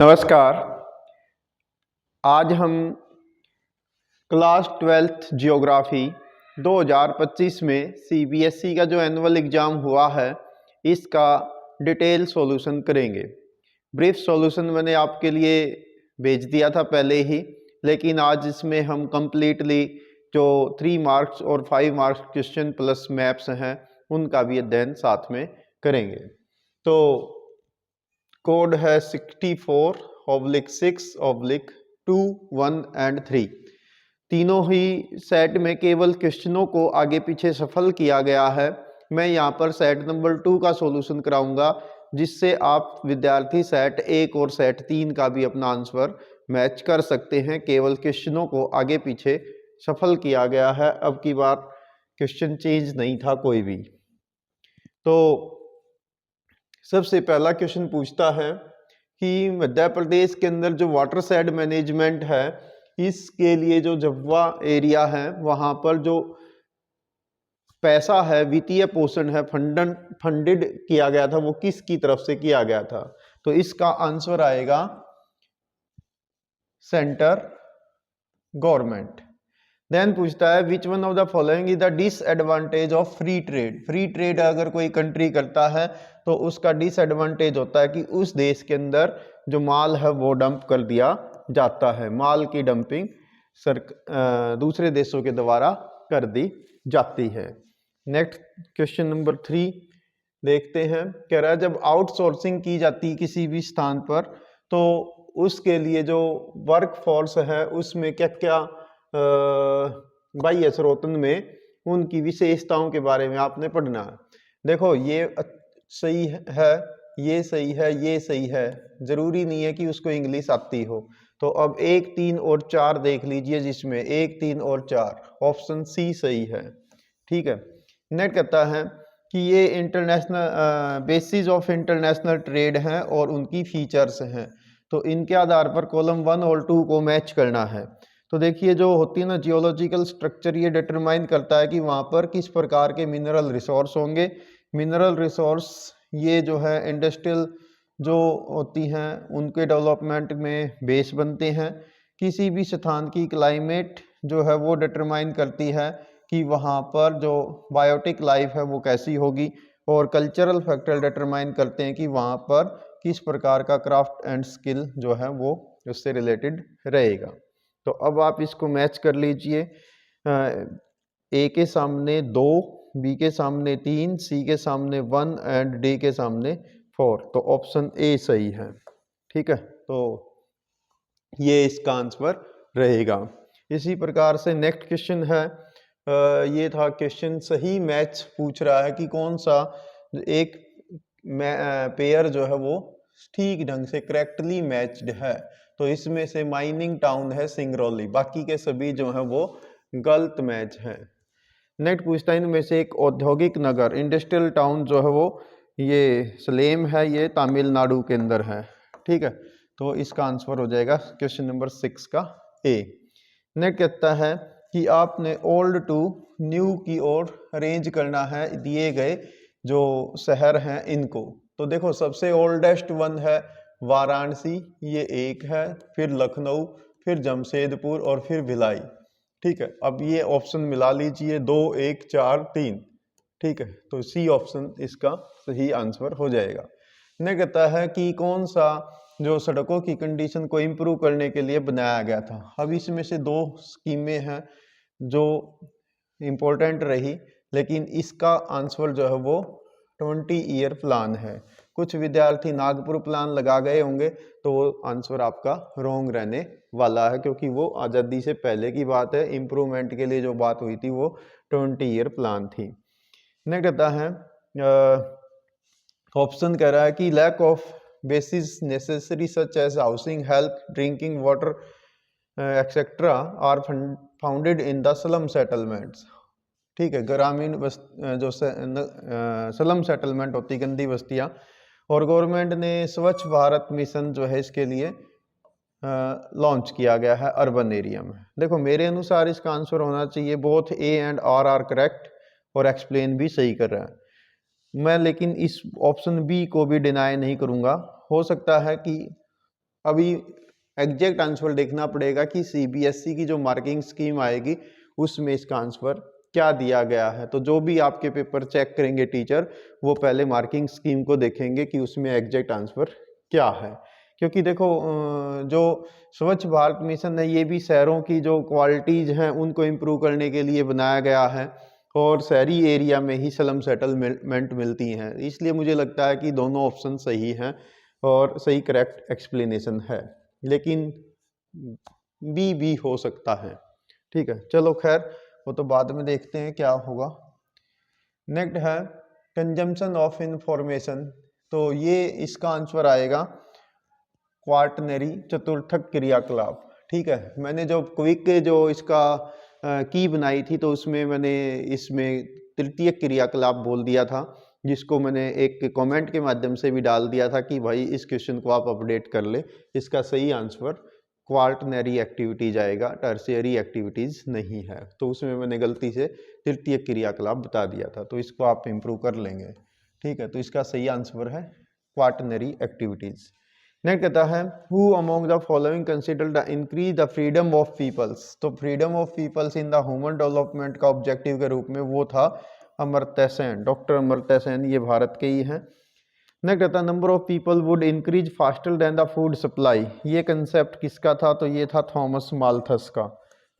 नमस्कार। आज हम क्लास 12th जियोग्राफी 2025 में सीबीएसई का जो एनुअल एग्ज़ाम हुआ है इसका डिटेल सॉल्यूशन करेंगे। ब्रीफ सॉल्यूशन मैंने आपके लिए भेज दिया था पहले ही, लेकिन आज इसमें हम कंप्लीटली जो 3 मार्क्स और 5 मार्क्स क्वेश्चन प्लस मैप्स हैं उनका भी अध्ययन साथ में करेंगे। तो कोड है 64/6/2, 1 एंड 3। तीनों ही सेट में केवल क्वेश्चनों को आगे पीछे सफल किया गया है। मैं यहाँ पर सेट नंबर 2 का सॉल्यूशन कराऊंगा, जिससे आप विद्यार्थी सेट 1 और सेट 3 का भी अपना आंसर मैच कर सकते हैं। केवल क्वेश्चनों को आगे पीछे सफल किया गया है, अब की बार क्वेश्चन चेंज नहीं था कोई भी। तो सबसे पहला क्वेश्चन पूछता है कि मध्य प्रदेश के अंदर जो वाटर शेड मैनेजमेंट है, इसके लिए जो जब्वा एरिया है वहाँ पर जो पैसा है, वित्तीय पोषण है, फंडेड किया गया था, वो किसकी तरफ से किया गया था? तो इसका आंसर आएगा सेंटर गवर्नमेंट। देन पूछता है विच one of the following is the disadvantage of free trade. Free trade अगर कोई कंट्री करता है तो उसका डिसएडवांटेज होता है कि उस देश के अंदर जो माल है वो डंप कर दिया जाता है। माल की डंपिंग दूसरे देशों के द्वारा कर दी जाती है। नेक्स्ट क्वेश्चन नंबर 3 देखते हैं। कह रहा है जब आउटसोर्सिंग की जाती किसी भी स्थान पर तो उसके लिए जो वर्क फोर्स है उसमें क्या क्या बाह्य स्रोतन में उनकी विशेषताओं के बारे में आपने पढ़ना है। देखो ये सही है, ये सही है, ये सही है, जरूरी नहीं है कि उसको इंग्लिश आती हो। तो अब 1, 3 और 4 देख लीजिए, जिसमें 1, 3 और 4 ऑप्शन सी सही है। ठीक है। नेक्स्ट कहता है कि ये international basis of international trade हैं और उनकी फीचर्स हैं, तो इनके आधार पर कॉलम 1 और 2 को मैच करना है। तो देखिए जो होती है ना जियोलॉजिकल स्ट्रक्चर, ये डिटरमाइन करता है कि वहाँ पर किस प्रकार के मिनरल रिसोर्स होंगे। मिनरल रिसोर्स ये जो है इंडस्ट्रियल जो होती हैं उनके डेवलपमेंट में बेस बनते हैं। किसी भी स्थान की क्लाइमेट जो है वो डिटरमाइन करती है कि वहाँ पर जो बायोटिक लाइफ है वो कैसी होगी, और कल्चरल फैक्टर डिटरमाइन करते हैं कि वहाँ पर किस प्रकार का क्राफ्ट एंड स्किल जो है वो उससे रिलेटेड रहेगा। तो अब आप इसको मैच कर लीजिए। ए के सामने 2, बी के सामने 3, सी के सामने 1 एंड डी के सामने 4, तो ऑप्शन ए सही है। ठीक है, तो ये इसका आंसर रहेगा। इसी प्रकार से नेक्स्ट क्वेश्चन है, ये था क्वेश्चन सही मैच पूछ रहा है कि कौन सा एक पेयर जो है वो ठीक ढंग से करेक्टली मैच्ड है। तो इसमें से माइनिंग टाउन है सिंगरौली, बाकी के सभी जो है वो गलत मैच है। नेक्स्ट पूछता है इनमें से एक औद्योगिक नगर इंडस्ट्रियल टाउन जो है वो ये सलेम है, ये तमिलनाडु के अंदर है। ठीक है, तो इसका आंसर हो जाएगा क्वेश्चन नंबर 6 का ए। नेक्स्ट कहता है कि आपने ओल्ड टू न्यू की ओर अरेंज करना है दिए गए जो शहर हैं इनको। तो देखो सबसे ओल्डेस्ट वन है वाराणसी, ये एक है, फिर लखनऊ, फिर जमशेदपुर और फिर भिलाई। ठीक है, अब ये ऑप्शन मिला लीजिए 2, 1, 4, 3। ठीक है, तो सी ऑप्शन इसका सही आंसर हो जाएगा। ने कहता है कि कौन सा जो सड़कों की कंडीशन को इम्प्रूव करने के लिए बनाया गया था। अब इसमें से 2 स्कीमें हैं जो इम्पोर्टेंट रही, लेकिन इसका आंसर जो है वो 20 ईयर प्लान है। कुछ विद्यार्थी नागपुर प्लान लगा गए होंगे, तो वो आंसर आपका रॉन्ग रहने वाला है, क्योंकि वो आज़ादी से पहले की बात है। इम्प्रूवमेंट के लिए जो बात हुई थी वो 20 ईयर प्लान थी। नेक्स्ट कहता है ऑप्शन कह रहा है कि lack of basis necessary such as housing, health, drinking water etcetera are founded in the slum settlements. ठीक है, ग्रामीण जो स्लम सेटलमेंट होती गंदी बस्तियाँ, और गवर्नमेंट ने स्वच्छ भारत मिशन जो है इसके लिए लॉन्च किया गया है अर्बन एरिया में। देखो मेरे अनुसार इसका आंसर होना चाहिए both A and R correct, और एक्सप्लेन भी सही कर रहा है मैं, लेकिन इस ऑप्शन बी को भी डिनाई नहीं करूंगा। हो सकता है कि अभी एग्जैक्ट आंसर देखना पड़ेगा कि सीबीएसई की जो मार्किंग स्कीम आएगी उसमें इसका आंसर क्या दिया गया है। तो जो भी आपके पेपर चेक करेंगे टीचर, वो पहले मार्किंग स्कीम को देखेंगे कि उसमें एग्जैक्ट आंसर क्या है। क्योंकि देखो जो स्वच्छ भारत मिशन है ये भी शहरों की जो क्वालिटीज़ हैं उनको इम्प्रूव करने के लिए बनाया गया है, और शहरी एरिया में ही स्लम सेटलमेंट मिलती हैं। इसलिए मुझे लगता है कि दोनों ऑप्शन सही हैं और सही करेक्ट एक्सप्लेनेशन है, लेकिन बी भी हो सकता है। ठीक है, चलो खैर वो तो बाद में देखते हैं क्या होगा। नेक्स्ट है कंजम्पशन ऑफ इंफॉर्मेशन। तो ये इसका आंसर आएगा क्वार्टनरी चतुर्थक क्रियाकलाप। ठीक है, मैंने जो क्विक जो इसका की बनाई थी तो उसमें मैंने इसमें तृतीय क्रियाकलाप बोल दिया था, जिसको मैंने एक कमेंट के माध्यम से भी डाल दिया था कि भाई इस क्वेश्चन को आप अपडेट कर ले। इसका सही आंसर क्वार्टनरी एक्टिविटीज आएगा, टर्शियरी एक्टिविटीज नहीं है। तो उसमें मैंने गलती से तृतीय क्रियाकलाप बता दिया था, तो इसको आप इम्प्रूव कर लेंगे। ठीक है, तो इसका सही आंसर है क्वार्टनरी एक्टिविटीज। नेक्स्ट कहता है who among the following consider the increase the freedom of peoples. तो freedom of peoples in the human development का ऑब्जेक्टिव के रूप में वो था अमर्त्य सेन, डॉक्टर अमर्त्य सेन, ये भारत के ही हैं। नेक्स्ट कहता है number of people would increase faster than the food supply. ये कंसेप्ट किसका था? तो ये था थॉमस माल्थस का।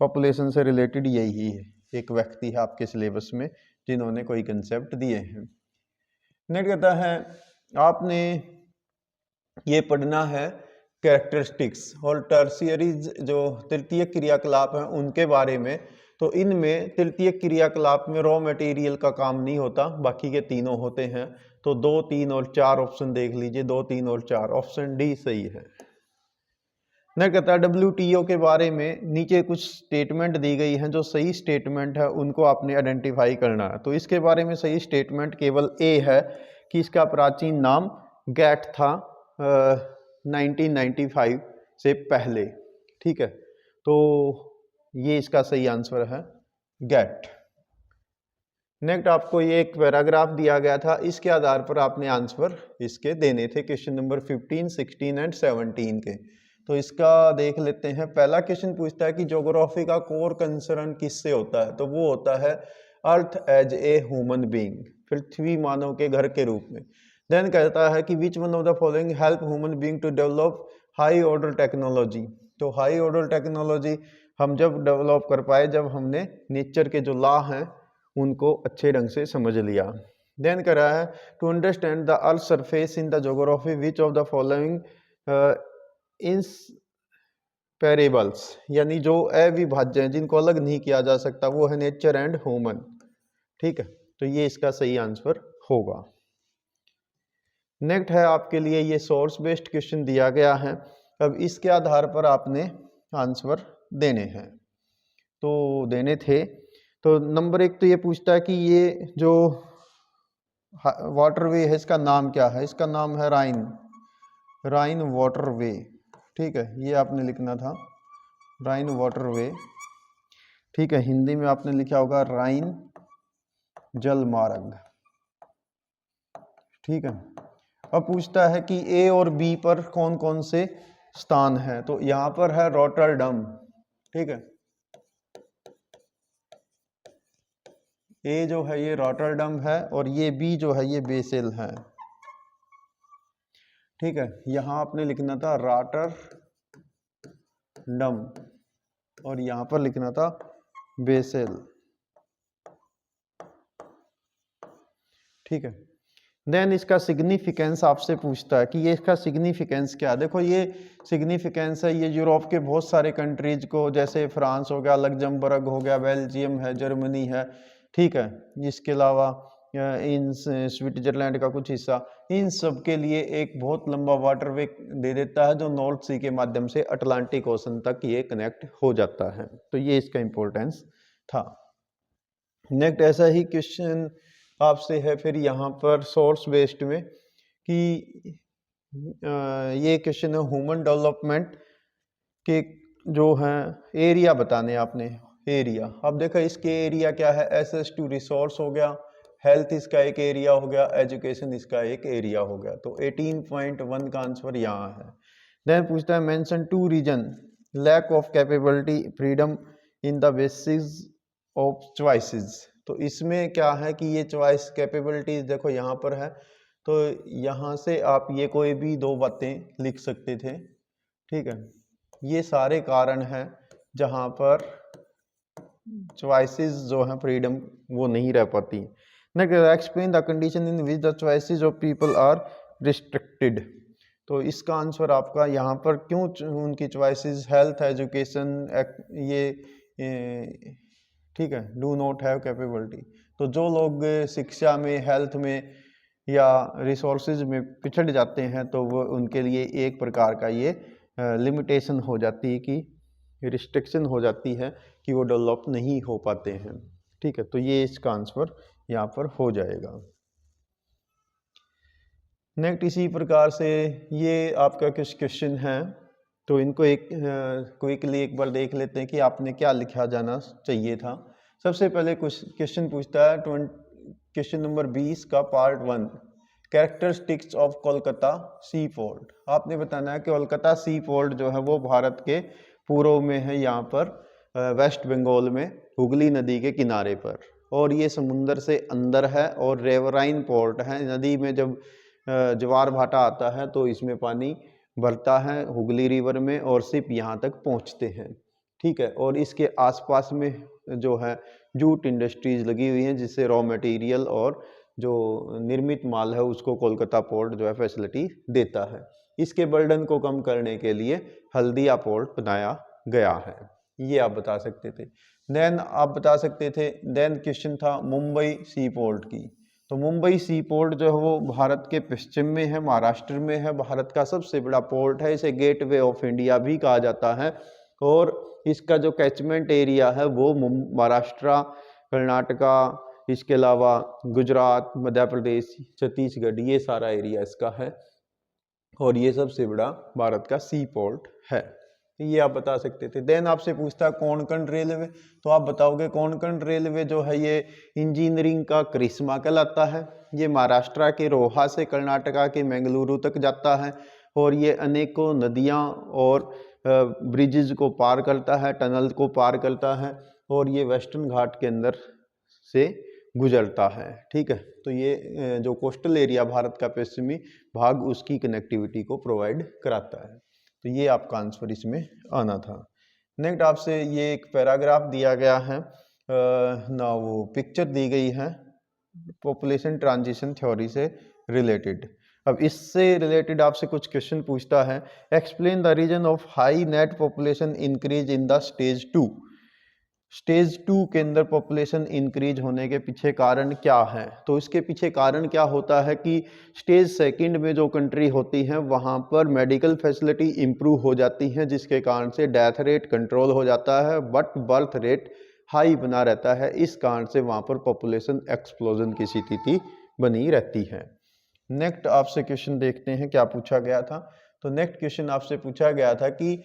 पॉपुलेशन से रिलेटेड यही है, एक व्यक्ति है आपके सिलेबस में जिन्होंने कोई कंसेप्ट दिए हैं। नेक्स्ट कहता है आपने ये पढ़ना है कैरेक्टरिस्टिक्स और टर्शियरीज जो तृतीय क्रियाकलाप हैं उनके बारे में। तो इनमें तृतीय क्रियाकलाप में रॉ मटेरियल का काम नहीं होता, बाकी के तीनों होते हैं। तो 2, 3 और 4 ऑप्शन देख लीजिए, 2, 3 और 4, ऑप्शन डी सही है। नेक्स्ट कहता है WTO के बारे में नीचे कुछ स्टेटमेंट दी गई हैं, जो सही स्टेटमेंट है उनको आपने आइडेंटिफाई करना है। तो इसके बारे में सही स्टेटमेंट केवल ए है कि इसका प्राचीन नाम गैट था 1995 से पहले। ठीक है, तो ये इसका सही आंसर है गैट। नेक्स्ट आपको ये एक पैराग्राफ दिया गया था, इसके आधार पर आपने आंसर इसके देने थे क्वेश्चन नंबर 15, 16 एंड 17 के। तो इसका देख लेते हैं। पहला क्वेश्चन पूछता है कि ज्योग्राफी का कोर कंसर्न किससे होता है? तो वो होता है earth as a human being, पृथ्वी मानव के घर के रूप में। देन कहता है कि which one of the following help human being to develop high order technology. तो हाई ऑर्डर टेक्नोलॉजी हम जब डेवलप कर पाए जब हमने नेचर के जो लॉ हैं उनको अच्छे ढंग से समझ लिया। देन कह रहा है to understand the earth surface in the geography which of the following inseparables, यानी जो अविभाज्य हैं जिनको अलग नहीं किया जा सकता, वो है नेचर एंड ह्यूमन। ठीक है, तो ये इसका सही आंसर होगा। नेक्स्ट है आपके लिए ये सोर्स बेस्ड क्वेश्चन दिया गया है। अब इसके आधार पर आपने आंसर देने हैं, तो देने थे। तो नंबर 1 तो ये पूछता है कि ये जो वाटरवे है इसका नाम क्या है? इसका नाम है राइन वाटरवे। ठीक है, ये आपने लिखना था राइन वाटरवे। ठीक है, हिंदी में आपने लिखा होगा राइन जल मार्ग। ठीक है, अब पूछता है कि ए और बी पर कौन कौन से स्थान हैं? तो यहां पर है रॉटरडम। ठीक है, ए जो है ये रॉटरडम है और ये बी जो है ये बेसेल है। ठीक है, यहां आपने लिखना था रॉटरडम और यहां पर लिखना था बेसेल। ठीक है, देन इसका सिग्निफिकेंस आपसे पूछता है कि ये इसका सिग्निफिकेंस क्या है। देखो ये सिग्निफिकेंस है, ये यूरोप के बहुत सारे कंट्रीज को, जैसे फ्रांस हो गया, लग्जमबर्ग हो गया, बेल्जियम है, जर्मनी है, ठीक है, इसके अलावा इन स्विट्जरलैंड का कुछ हिस्सा, इन सब के लिए एक बहुत लंबा वाटरवे दे देता है जो नॉर्थ सी के माध्यम से अटलांटिक ओशन तक ये कनेक्ट हो जाता है। तो ये इसका इंपॉर्टेंस था। नेक्स्ट ऐसा ही क्वेश्चन आपसे है फिर यहाँ पर सोर्स बेस्ड में कि ये क्वेश्चन है ह्यूमन डेवलपमेंट के जो हैं एरिया बताने आपने। एरिया, अब देखा इसके एरिया क्या है? SS2 रिसोर्स हो गया, हेल्थ इसका एक एरिया हो गया, एजुकेशन इसका एक एरिया हो गया। तो 18.1 का आंसर यहाँ है। देन पूछता है mention 2 reason lack of capability freedom in the basis of choices. तो इसमें क्या है कि ये चॉइस कैपेबिलिटीज देखो यहाँ पर है, तो यहाँ से आप ये कोई भी दो बातें लिख सकते थे, ठीक है। ये सारे कारण हैं जहाँ पर चॉइसेस जो है फ्रीडम वो नहीं रह पाती। Next explain the condition in which the choices of people are restricted. तो इसका आंसर आपका यहाँ पर क्यों उनकी चॉइसेस हेल्थ एजुकेशन ये ठीक है डू नॉट हैव कैपेबिलिटी। तो जो लोग शिक्षा में हेल्थ में या रिसोर्सेज में पिछड़ जाते हैं तो वो उनके लिए एक प्रकार का ये लिमिटेशन हो जाती है कि रिस्ट्रिक्शन हो जाती है कि वो डेवलप नहीं हो पाते हैं, ठीक है। तो ये इसका आंसर यहाँ पर हो जाएगा। नेक्स्ट इसी प्रकार से ये आपका कुछ क्वेश्चन है, तो इनको एक क्विकली एक बार देख लेते हैं कि आपने क्या लिखा जाना चाहिए था। सबसे पहले कुछ क्वेश्चन पूछता है क्वेश्चन नंबर 20 का part 1 characteristics of Kolkata sea port. आपने बताना है कि कोलकाता सी पोर्ट जो है वो भारत के पूर्व में है, यहाँ पर वेस्ट बंगाल में हुगली नदी के किनारे पर, और ये समुंदर से अंदर है और रेवराइन पोर्ट है। नदी में जब ज्वार भाटा आता है तो इसमें पानी भरता है हुगली रिवर में और सिर्फ यहाँ तक पहुँचते हैं, ठीक है। और इसके आसपास में जो है जूट इंडस्ट्रीज लगी हुई हैं जिससे रॉ मटेरियल और जो निर्मित माल है उसको कोलकाता पोर्ट जो है फैसिलिटी देता है। इसके बर्डन को कम करने के लिए हल्दिया पोर्ट बनाया गया है, ये आप बता सकते थे। देन आप बता सकते थे, देन क्वेश्चन था मुंबई सी पोर्ट की। तो मुंबई सी पोर्ट जो है वो भारत के पश्चिम में है, महाराष्ट्र में है, भारत का सबसे बड़ा पोर्ट है, इसे गेटवे ऑफ इंडिया भी कहा जाता है। और इसका जो कैचमेंट एरिया है वो महाराष्ट्र, कर्नाटका, इसके अलावा गुजरात, मध्य प्रदेश, छत्तीसगढ़, ये सारा एरिया इसका है और ये सबसे बड़ा भारत का सी पोर्ट है, ये आप बता सकते थे। देन आपसे पूछता है कोंकण रेलवे, तो आप बताओगे कोंकण रेलवे जो है ये इंजीनियरिंग का करिश्मा कहलाता है। ये महाराष्ट्र के रोहा से कर्नाटका के मंगलुरु तक जाता है और ये अनेकों नदियाँ और ब्रिजेज को पार करता है, टनल को पार करता है और ये वेस्टर्न घाट के अंदर से गुजरता है, ठीक है। तो ये जो कोस्टल एरिया भारत का पश्चिमी भाग उसकी कनेक्टिविटी को प्रोवाइड कराता है। तो ये आपका आंसर इसमें आना था। नेक्स्ट आपसे ये एक पैराग्राफ दिया गया है ना, वो पिक्चर दी गई है पॉपुलेशन ट्रांजिशन थ्योरी से रिलेटेड। अब इससे रिलेटेड आपसे कुछ क्वेश्चन पूछता है explain the reason of high net population increase in the stage 2। Stage 2 के अंदर पॉपुलेशन इंक्रीज होने के पीछे कारण क्या है। तो इसके पीछे कारण क्या होता है कि स्टेज सेकंड में जो कंट्री होती हैं वहाँ पर मेडिकल फैसिलिटी इम्प्रूव हो जाती हैं जिसके कारण से डेथ रेट कंट्रोल हो जाता है बट बर्थ रेट हाई बना रहता है। इस कारण से वहाँ पर पॉपुलेशन एक्सप्लोजन की स्थिति बनी रहती है। नेक्स्ट आपसे क्वेश्चन देखते हैं क्या पूछा गया था। तो नेक्स्ट क्वेश्चन आपसे पूछा गया था कि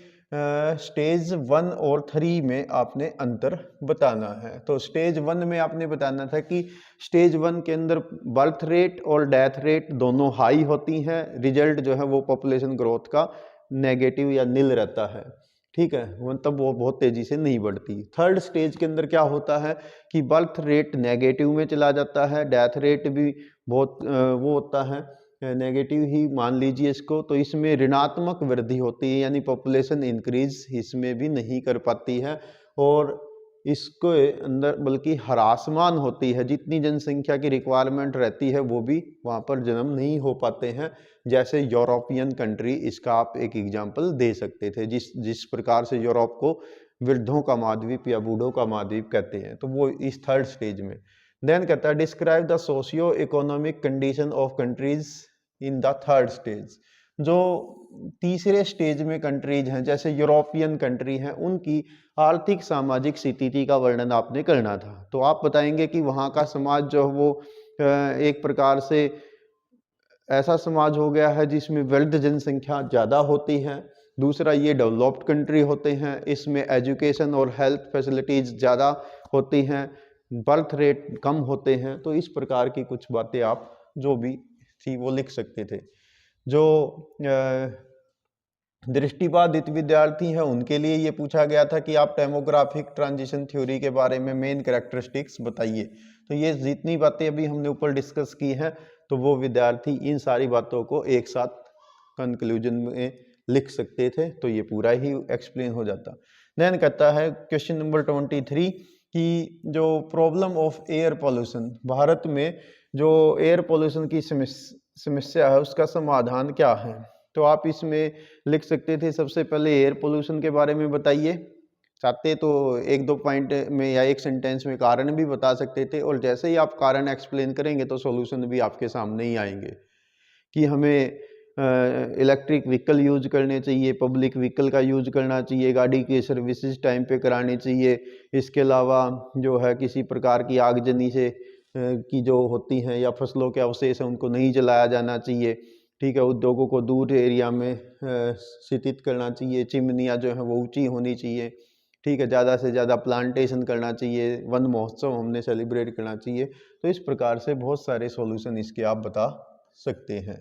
स्टेज 1 और 3 में आपने अंतर बताना है। तो स्टेज 1 में आपने बताना था कि स्टेज 1 के अंदर बर्थ रेट और डेथ रेट दोनों हाई होती हैं, रिजल्ट जो है वो पॉपुलेशन ग्रोथ का नेगेटिव या नील रहता है, ठीक है, मतलब वो बहुत तेजी से नहीं बढ़ती। थर्ड स्टेज के अंदर क्या होता है कि बर्थ रेट नेगेटिव में चला जाता है, डेथ रेट भी बहुत वो होता है नेगेटिव ही मान लीजिए इसको। तो इसमें ऋणात्मक वृद्धि होती है यानी पॉपुलेशन इंक्रीज इसमें भी नहीं कर पाती है और इसको अंदर बल्कि ह्रासमान होती है, जितनी जनसंख्या की रिक्वायरमेंट रहती है वो भी वहाँ पर जन्म नहीं हो पाते हैं। जैसे यूरोपियन कंट्री, इसका आप एक एग्जांपल दे सकते थे। जिस प्रकार से यूरोप को वृद्धों का महाद्वीप या बूढ़ों का महाद्वीप कहते हैं, तो वो इस थर्ड स्टेज में। देन कहता है describe the socio economic condition of countries in the third stage. जो तीसरे स्टेज में कंट्रीज हैं जैसे यूरोपियन कंट्री हैं उनकी आर्थिक सामाजिक स्थिति का वर्णन आपने करना था। तो आप बताएंगे कि वहाँ का समाज जो है वो एक प्रकार से ऐसा समाज हो गया है जिसमें वृद्ध जनसंख्या ज़्यादा होती है। दूसरा, ये डेवलप्ड कंट्री होते हैं, इसमें एजुकेशन और हेल्थ फैसिलिटीज़ ज़्यादा होती हैं, बर्थ रेट कम होते हैं। तो इस प्रकार की कुछ बातें आप जो भी थी वो लिख सकते थे। जो दृष्टिबाधित विद्यार्थी हैं उनके लिए ये पूछा गया था कि आप डेमोग्राफिक ट्रांजिशन थ्योरी के बारे में मेन कैरेक्टरिस्टिक्स बताइए। तो ये जितनी बातें अभी हमने ऊपर डिस्कस की हैं, तो वो विद्यार्थी इन सारी बातों को एक साथ कंक्लूजन में लिख सकते थे, तो ये पूरा ही एक्सप्लेन हो जाता। देन कहता है क्वेश्चन नंबर 23 कि जो problem of air pollution, Bharat में जो एयर पॉल्यूशन की समस्या है उसका समाधान क्या है। तो आप इसमें लिख सकते थे सबसे पहले एयर पोल्यूशन के बारे में बताइए, चाहते तो एक दो पॉइंट में या एक सेंटेंस में कारण भी बता सकते थे, और जैसे ही आप कारण एक्सप्लेन करेंगे तो सॉल्यूशन भी आपके सामने ही आएंगे कि हमें इलेक्ट्रिक व्हीकल यूज करने चाहिए, पब्लिक व्हीकल का यूज करना चाहिए, गाड़ी की सर्विसेज टाइम पे करानी चाहिए। इसके अलावा जो है किसी प्रकार की आगजनी से की जो होती हैं या फसलों के अवशेष हैं उनको नहीं जलाया जाना चाहिए। ठीक है, उद्योगों को दूर एरिया में स्थित करना चाहिए, चिमनियाँ जो हैं वो ऊंची होनी चाहिए। ठीक है, ज़्यादा से ज़्यादा प्लांटेशन करना चाहिए, वन महोत्सव हमने सेलिब्रेट करना चाहिए। तो इस प्रकार से बहुत सारे सॉल्यूशन इसके आप बता सकते हैं।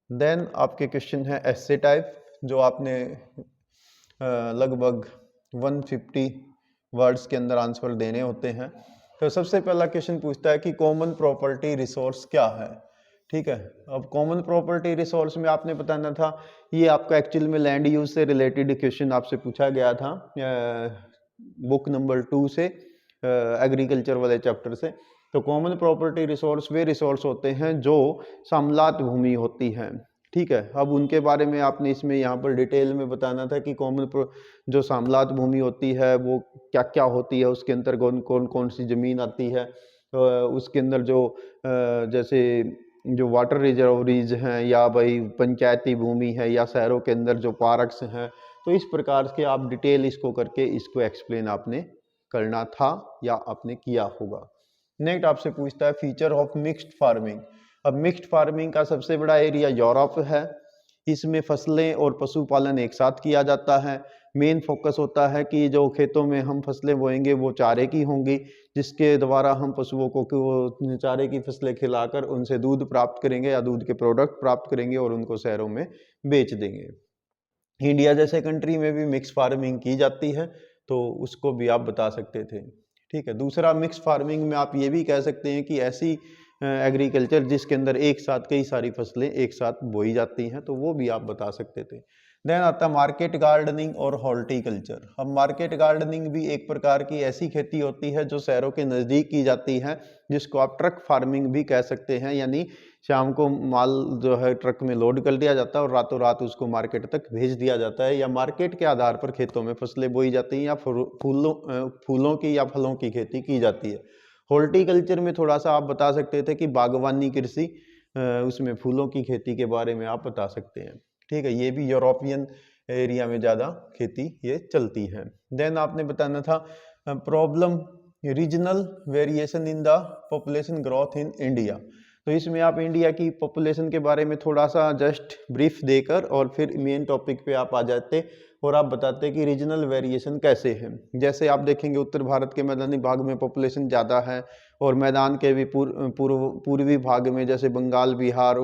देन आपके क्वेश्चन है एस्से टाइप, जो आपने लगभग 150 वर्ड्स के अंदर आंसर देने होते हैं। तो सबसे पहला क्वेश्चन पूछता है कि कॉमन प्रॉपर्टी रिसोर्स क्या है। ठीक है, अब कॉमन प्रॉपर्टी रिसोर्स में आपने बताना था, ये आपका एक्चुअल में लैंड यूज से रिलेटेड क्वेश्चन आपसे पूछा गया था बुक नंबर 2 से, एग्रीकल्चर वाले चैप्टर से। तो कॉमन प्रॉपर्टी रिसोर्स वे रिसोर्स होते हैं जो समलात भूमि होती हैं। ठीक है, अब उनके बारे में आपने इसमें यहाँ पर डिटेल में बताना था कि जो समलात भूमि होती है वो क्या क्या होती है, उसके अंदर कौन कौन सी जमीन आती है, उसके अंदर जो जैसे जो वाटर रिजर्वरीज हैं, या भाई पंचायती भूमि है, या शहरों के अंदर जो पार्क्स हैं। तो इस प्रकार के आप डिटेल इसको करके इसको एक्सप्लेन आपने करना था या आपने किया होगा। नेक्स्ट आपसे पूछता है फीचर ऑफ मिक्स्ड फार्मिंग। अब मिक्स्ड फार्मिंग का सबसे बड़ा एरिया यूरोप है, इसमें फसलें और पशुपालन एक साथ किया जाता है। मेन फोकस होता है कि जो खेतों में हम फसलें बोएंगे वो चारे की होंगी, जिसके द्वारा हम पशुओं को चारे की फसलें खिलाकर उनसे दूध प्राप्त करेंगे या दूध के प्रोडक्ट प्राप्त करेंगे और उनको शहरों में बेच देंगे। इंडिया जैसे कंट्री में भी मिक्स फार्मिंग की जाती है, तो उसको भी आप बता सकते थे। ठीक है, दूसरा मिक्स फार्मिंग में आप ये भी कह सकते हैं कि ऐसी एग्रीकल्चर जिसके अंदर एक साथ कई सारी फसलें एक साथ बोई जाती हैं, तो वो भी आप बता सकते थे। देन आता है मार्केट गार्डनिंग और हॉर्टिकल्चर। अब मार्केट गार्डनिंग भी एक प्रकार की ऐसी खेती होती है जो शहरों के नज़दीक की जाती है, जिसको आप ट्रक फार्मिंग भी कह सकते हैं। यानी शाम को माल जो है ट्रक में लोड कर दिया जाता है और रातों रात उसको मार्केट तक भेज दिया जाता है, या मार्केट के आधार पर खेतों में फसलें बोई जाती हैं, या फूलों की या फलों की खेती की जाती है। हॉर्टिकल्चर में थोड़ा सा आप बता सकते थे कि बागवानी कृषि, उसमें फूलों की खेती के बारे में आप बता सकते हैं। ठीक है, ये भी यूरोपियन एरिया में ज़्यादा खेती ये चलती है। देन आपने बताना था problem regional variation in the population growth in India. तो इसमें आप इंडिया की पॉपुलेशन के बारे में थोड़ा सा जस्ट ब्रीफ देकर और फिर मेन टॉपिक पे आप आ जाते और आप बताते कि रीजनल वेरिएशन कैसे है। जैसे आप देखेंगे उत्तर भारत के मैदानी भाग में पॉपुलेशन ज़्यादा है, और मैदान के भी पूर्वी भाग में जैसे बंगाल, बिहार,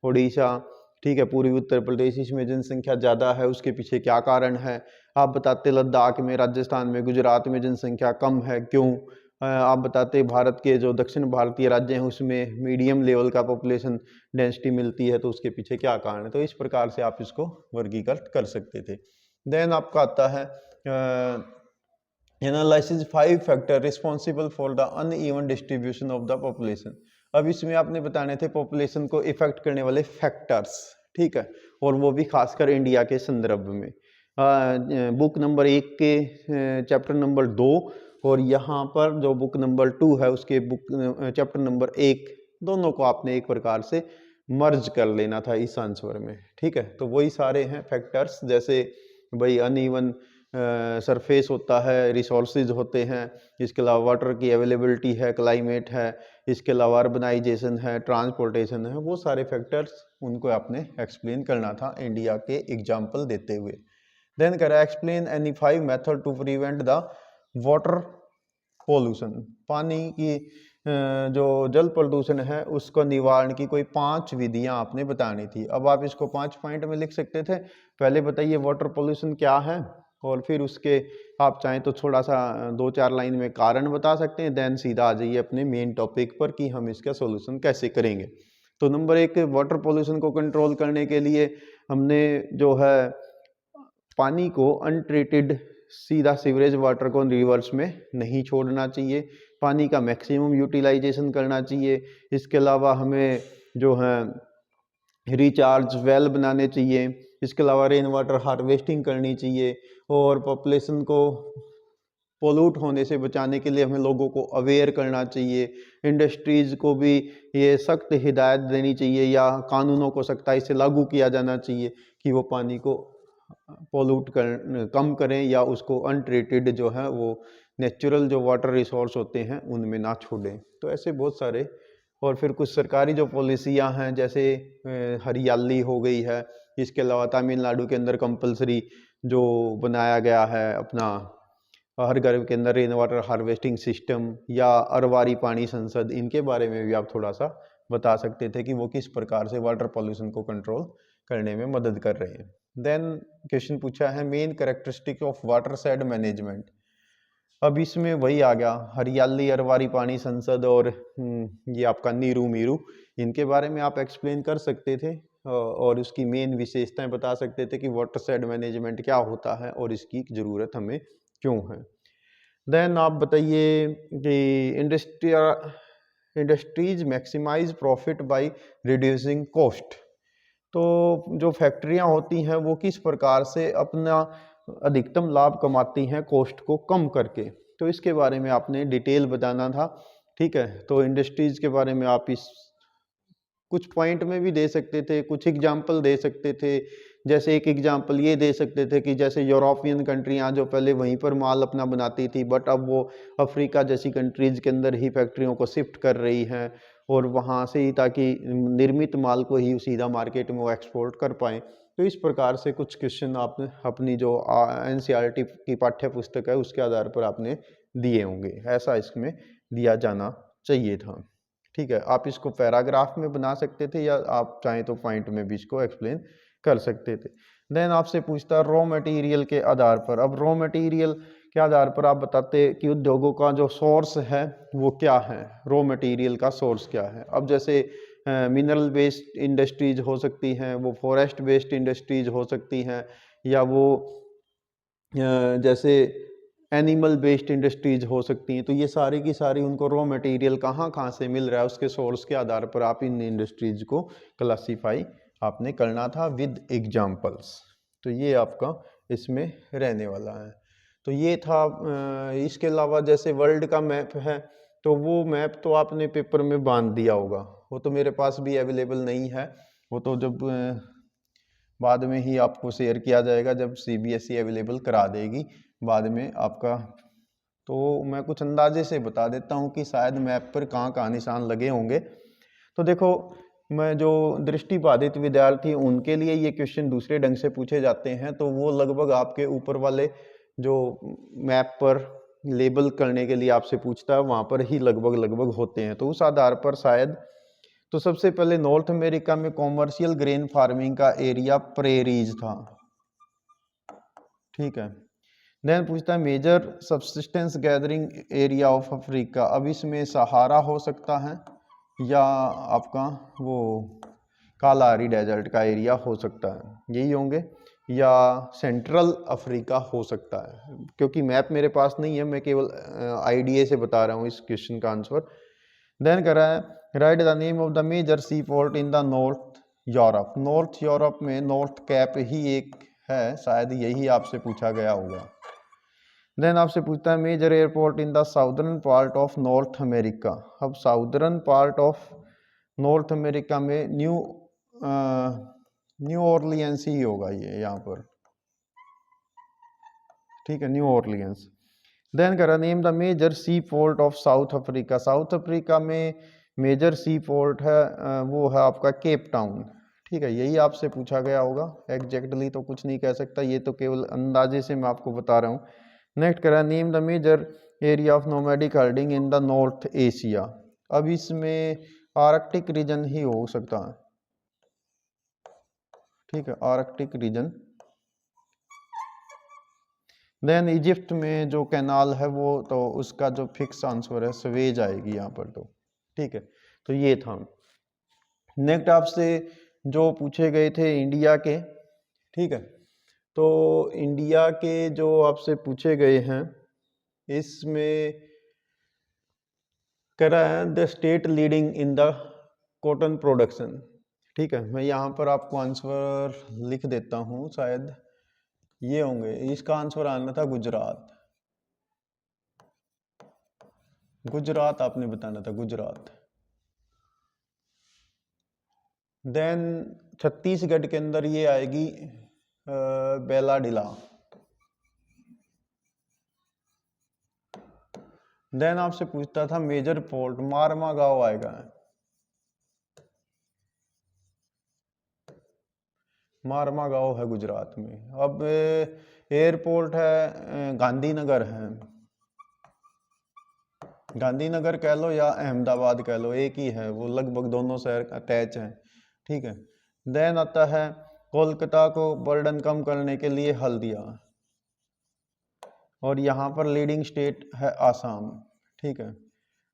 उड़ीसा, ठीक है, पूर्वी उत्तर प्रदेश, इसमें जनसंख्या ज़्यादा है। उसके पीछे क्या कारण है आप बताते। लद्दाख में, राजस्थान में, गुजरात में जनसंख्या कम है, क्यों। आप बताते भारत के जो दक्षिण भारतीय राज्य हैं उसमें मीडियम लेवल का पॉपुलेशन डेंसिटी मिलती है, तो उसके पीछे क्या कारण है। तो इस प्रकार से आप इसको वर्गीकृत कर सकते थे। देन आपका आता है analysis 5 factor responsible for the uneven distribution of the population. अब इसमें आपने बताने थे पॉपुलेशन को इफेक्ट करने वाले फैक्टर्स। ठीक है, और वो भी खासकर इंडिया के संदर्भ में। बुक नंबर 1 के चैप्टर नंबर 2 और यहाँ पर जो बुक नंबर 2 है उसके चैप्टर नंबर 1, दोनों को आपने एक प्रकार से मर्ज कर लेना था इस आंसर में। ठीक है, तो वही सारे हैं फैक्टर्स, जैसे भाई अनइवन सरफेस होता है, रिसोर्सेज होते हैं, इसके अलावा वाटर की अवेलेबिलिटी है, क्लाइमेट है, इसके अलावा अर्बनाइजेशन है, ट्रांसपोर्टेशन है, वो सारे फैक्टर्स उनको आपने एक्सप्लेन करना था इंडिया के एग्जाम्पल देते हुए। देन कह रहा है explain any 5 method to prevent the water pollution. पानी की जो जल प्रदूषण है उसको निवारण की कोई 5 विधियां आपने बतानी थी। अब आप इसको 5 पॉइंट में लिख सकते थे। पहले बताइए वाटर पोल्यूशन क्या है, और फिर उसके आप चाहें तो थोड़ा सा 2-4 लाइन में कारण बता सकते हैं, देन सीधा आ जाइए अपने मेन टॉपिक पर कि हम इसका सोल्यूशन कैसे करेंगे। तो नंबर 1, वाटर पोल्यूशन को कंट्रोल करने के लिए हमने जो है पानी को अनट्रीटेड सीधा सीवरेज वाटर को रिवर्स में नहीं छोड़ना चाहिए, पानी का मैक्सिमम यूटिलाइजेशन करना चाहिए। इसके अलावा हमें जो है रिचार्ज वेल बनाने चाहिए। इसके अलावा रेन वाटर हार्वेस्टिंग करनी चाहिए, और पॉपुलेशन को पोल्यूट होने से बचाने के लिए हमें लोगों को अवेयर करना चाहिए। इंडस्ट्रीज़ को भी ये सख्त हिदायत देनी चाहिए या कानूनों को सख्ताई से लागू किया जाना चाहिए कि वो पानी को पोल्यूट कम करें या उसको अनट्रीटेड जो है वो नेचुरल जो वाटर रिसोर्स होते हैं उनमें ना छोड़ें। तो ऐसे बहुत सारे, और फिर कुछ सरकारी जो पॉलिसियां हैं जैसे हरियाली हो गई है। इसके अलावा तमिलनाडु के अंदर कंपलसरी जो बनाया गया है अपना हर घर के अंदर रेन वाटर हार्वेस्टिंग सिस्टम या अरवारी पानी संसद, इनके बारे में भी आप थोड़ा सा बता सकते थे कि वो किस प्रकार से वाटर पॉल्यूशन को कंट्रोल करने में मदद कर रहे हैं। देन क्वेश्चन पूछा है main characteristic of water shade management. अब इसमें वही आ गया हरियाली, अरवारी पानी संसद और ये आपका नीरू मीरू, इनके बारे में आप एक्सप्लेन कर सकते थे और उसकी मेन विशेषताएं बता सकते थे कि वाटर शेड मैनेजमेंट क्या होता है और इसकी ज़रूरत हमें क्यों है। देन आप बताइए कि industries maximise profit by reducing cost. तो जो फैक्ट्रियां होती हैं वो किस प्रकार से अपना अधिकतम लाभ कमाती हैं कॉस्ट को कम करके, तो इसके बारे में आपने डिटेल बताना था। ठीक है, तो इंडस्ट्रीज के बारे में आप इस कुछ पॉइंट में भी दे सकते थे, कुछ एग्जाम्पल दे सकते थे। जैसे एक एग्जाम्पल ये दे सकते थे कि जैसे यूरोपियन कंट्रियां जो पहले वहीं पर माल अपना बनाती थी, बट अब वो अफ्रीका जैसी कंट्रीज के अंदर ही फैक्ट्रियों को शिफ्ट कर रही हैं और वहाँ से ही ताकि निर्मित माल को ही सीधा मार्केट में वो एक्सपोर्ट कर पाएँ। तो इस प्रकार से कुछ क्वेश्चन आपने अपनी जो NCERT की पाठ्य पुस्तक है उसके आधार पर आपने दिए होंगे, ऐसा इसमें दिया जाना चाहिए था। ठीक है, आप इसको पैराग्राफ में बना सकते थे या आप चाहें तो पॉइंट में भी इसको एक्सप्लेन कर सकते थे। देन आपसे पूछता है रॉ मटेरियल के आधार पर। अब रॉ मटेरियल के आधार पर आप बताते कि उद्योगों का जो सोर्स है वो क्या है, रॉ मटेरियल का सोर्स क्या है। अब जैसे मिनरल बेस्ड इंडस्ट्रीज हो सकती हैं, वो फॉरेस्ट बेस्ड इंडस्ट्रीज हो सकती हैं, या वो जैसे एनिमल बेस्ड इंडस्ट्रीज हो सकती हैं। तो ये सारी की सारी उनको रॉ मटेरियल कहाँ कहाँ से मिल रहा है उसके सोर्स के आधार पर आप इन इंडस्ट्रीज को क्लासीफाई आपने करना था विद एग्जाम्पल्स। तो ये आपका इसमें रहने वाला है। तो ये था। इसके अलावा जैसे वर्ल्ड का मैप है, तो वो मैप तो आपने पेपर में बांध दिया होगा, वो तो मेरे पास भी अवेलेबल नहीं है, वो तो जब बाद में ही आपको शेयर किया जाएगा जब CBSE अवेलेबल करा देगी बाद में आपका। तो मैं कुछ अंदाजे से बता देता हूँ कि शायद मैप पर कहाँ कहाँ निशान लगे होंगे। तो देखो, मैं जो दृष्टिबाधित विद्यार्थी उनके लिए ये क्वेश्चन दूसरे ढंग से पूछे जाते हैं, तो वो लगभग आपके ऊपर वाले जो मैप पर लेबल करने के लिए आपसे पूछता है वहाँ पर ही लगभग होते हैं, तो उस आधार पर शायद। तो सबसे पहले नॉर्थ अमेरिका में कॉमर्शियल ग्रेन फार्मिंग का एरिया प्रेरीज था। ठीक है, देन पूछता है major subsistence gathering area of Africa. अब इसमें सहारा हो सकता है या आपका वो कालाहारी डेजर्ट का एरिया हो सकता है, यही होंगे, या सेंट्रल अफ्रीका हो सकता है, क्योंकि मैप मेरे पास नहीं है, मैं केवल आईडिया से बता रहा हूँ इस क्वेश्चन का आंसर। देन कर रहा है write the name of the major sea port in the North Europe. North Europe में नॉर्थ कैप ही एक है, शायद यही आपसे पूछा गया होगा। देन आपसे पूछता है major airport in the southern part of North America. अब southern part of North America में न्यू ऑरलियंस ही होगा ये यहाँ पर। ठीक है, न्यू ऑरलियंस। देन करा name the major sea port of South Africa. South Africa में मेजर सी पोर्ट है वो है आपका केप टाउन। ठीक है, यही आपसे पूछा गया होगा, एग्जैक्टली तो कुछ नहीं कह सकता, ये तो केवल अंदाजे से मैं आपको बता रहा हूँ। नेक्स्ट करा name the major area of nomadic herding in the North Asia. अब इसमें आर्कटिक रीजन ही हो सकता है, ठीक है, आर्कटिक रीजन। देन इजिप्ट में जो कैनाल है वो, तो उसका जो फिक्स आंसर है स्वेज आएगी यहाँ पर, तो ठीक है। तो ये था। नेक्स्ट आपसे जो पूछे गए थे इंडिया के, ठीक है, तो इंडिया के जो आपसे पूछे गए हैं इसमें कह रहा है the state leading in the cotton production, ठीक है। मैं यहाँ पर आपको आंसर लिख देता हूँ, शायद ये होंगे। इसका आंसर आना था गुजरात। गुजरात आपने बताना था, गुजरात। देन छत्तीसगढ़ के अंदर ये आएगी बेलाडिला। देन आपसे पूछता था मेजर पोर्ट, मारमा गांव आएगा। मारमा गांव है गुजरात में। अब एयरपोर्ट है गांधीनगर है, गांधीनगर कह लो या अहमदाबाद कह लो, एक ही है वो, लगभग दोनों शहर अटैच हैं, ठीक है। देन आता है कोलकाता को बर्डन कम करने के लिए हल्दिया, और यहाँ पर लीडिंग स्टेट है आसाम, ठीक है।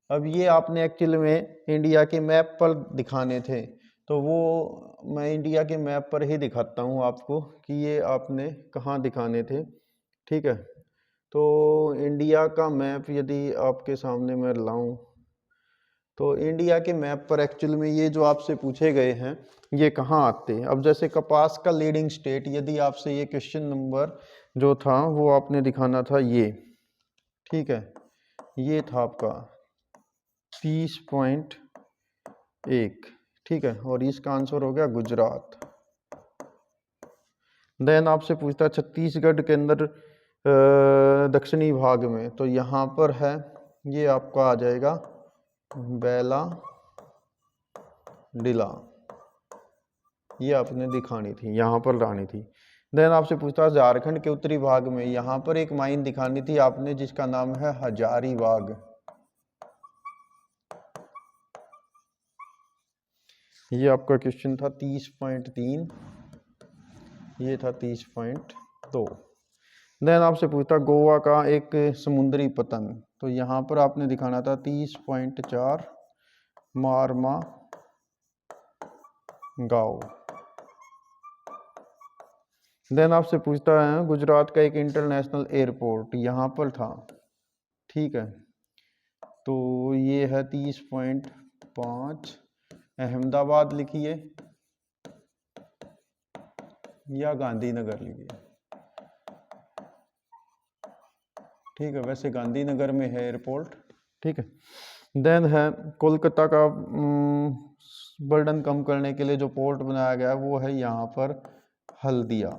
अब ये आपने एक्चुअली में इंडिया के मैप पर दिखाने थे, तो वो मैं इंडिया के मैप पर ही दिखाता हूँ आपको कि ये आपने कहाँ दिखाने थे, ठीक है। तो इंडिया का मैप यदि आपके सामने मैं लाऊं, तो इंडिया के मैप पर एक्चुअल में ये जो आपसे पूछे गए हैं ये कहाँ आते हैं। अब जैसे कपास का लीडिंग स्टेट, यदि आपसे ये क्वेश्चन नंबर जो था वो आपने दिखाना था ये, ठीक है, ये था आपका 30.1, ठीक है, और इसका आंसर हो गया गुजरात। देन आपसे पूछता है छत्तीसगढ़ के अंदर दक्षिणी भाग में, तो यहाँ पर है, ये आपका आ जाएगा बेला डिला, ये आपने दिखानी थी, यहाँ पर लानी थी। देन आपसे पूछता है झारखंड के उत्तरी भाग में, यहाँ पर एक माइन दिखानी थी आपने जिसका नाम है हजारीबाग। ये आपका क्वेश्चन था 30.3, ये था 30.2। देन आपसे पूछता गोवा का एक समुद्री पतन, तो यहाँ पर आपने दिखाना था 30.4 मारमा गांव। देन आपसे पूछता है गुजरात का एक इंटरनेशनल एयरपोर्ट, यहाँ पर था, ठीक है, तो ये है 30.5 अहमदाबाद लिखिए या गांधीनगर लिखिए, ठीक है, वैसे गांधीनगर में है एयरपोर्ट, ठीक है। देन है कोलकाता का बर्डन कम करने के लिए जो पोर्ट बनाया गया है वो है यहाँ पर हल्दिया,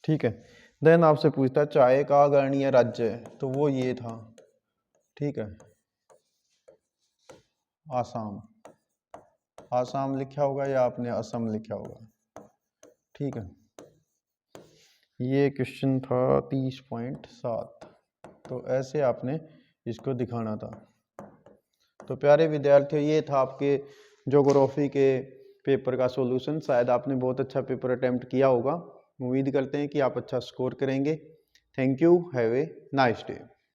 ठीक है। देन आपसे पूछता है चाय का गणनीय राज्य है, तो वो ये था, ठीक है, आसाम। आसाम लिखा होगा या आपने असम लिखा होगा, ठीक है। ये क्वेश्चन था 30.7, तो ऐसे आपने इसको दिखाना था। तो प्यारे विद्यार्थियों, ये था आपके ज्योग्राफी के पेपर का सॉल्यूशन। शायद आपने बहुत अच्छा पेपर अटेम्प्ट किया होगा। उम्मीद करते हैं कि आप अच्छा स्कोर करेंगे। Thank you, have a nice day.